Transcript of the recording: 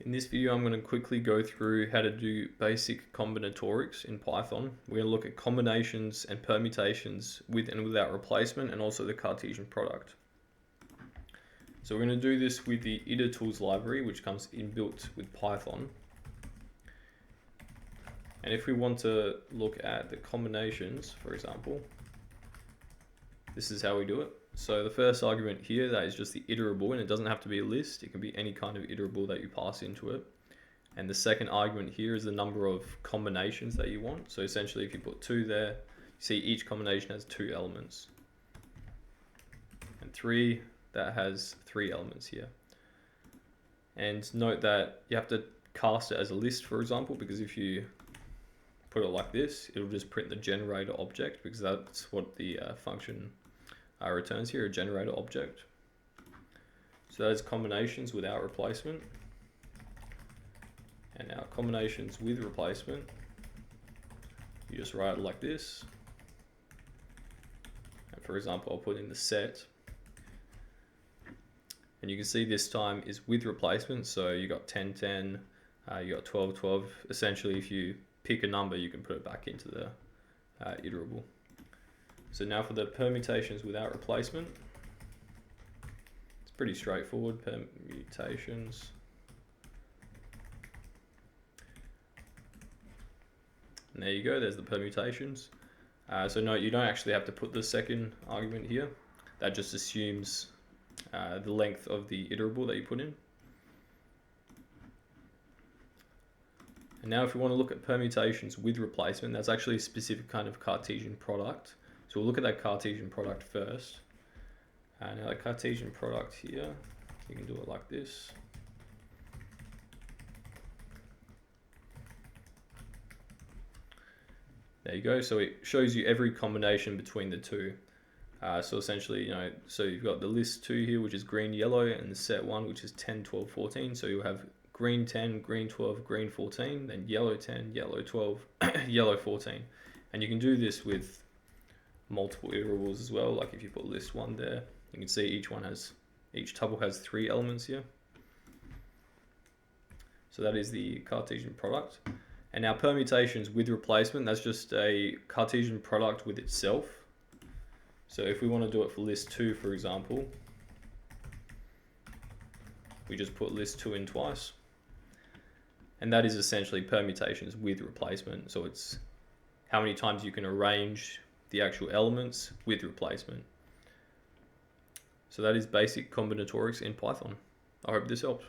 In this video, I'm going to quickly go through how to do basic combinatorics in Python. We're going to look at combinations and permutations with and without replacement, and also the Cartesian product. So we're going to do this with the Itertools library, which comes inbuilt with Python. And if we want to look at the combinations, for example, this is how we do it. So the first argument here, that is just the iterable, and it doesn't have to be a list. It can be any kind of iterable that you pass into it. And the second argument here is the number of combinations that you want. So essentially, if you put 2 there, you see each combination has 2 elements. And 3, that has 3 elements here. And note that you have to cast it as a list, for example, because if you put it like this, it'll just print the generator object, because that's what the function returns here, a generator object. So that is combinations without replacement. And now combinations with replacement, you just write it like this. And for example, I'll put in the set. And you can see this time is with replacement. So you got 10, 10, you got 12, 12. Essentially, if you pick a number, you can put it back into the iterable. So now for the permutations without replacement, it's pretty straightforward. Permutations. And there you go, there's the permutations. So note, you don't actually have to put the second argument here. That just assumes the length of the iterable that you put in. And now if we want to look at permutations with replacement, that's actually a specific kind of Cartesian product. So we'll look at that Cartesian product first. Now the Cartesian product here, you can do it like this. There you go. So it shows you every combination between the two. So essentially, so you've got the list 2 here, which is green, yellow, and the set 1, which is 10, 12, 14. So you'll have green 10, green 12, green 14, then yellow 10, yellow 12, yellow 14. And you can do this with multiple iterables as well. Like if you put list 1 there, you can see each tuple has 3 elements here. So that is the Cartesian product. And now permutations with replacement, that's just a Cartesian product with itself. So if we want to do it for list 2, for example, we just put list 2 in twice. And that is essentially permutations with replacement. So it's how many times you can arrange the actual elements with replacement. So that is basic combinatorics in Python. I hope this helps.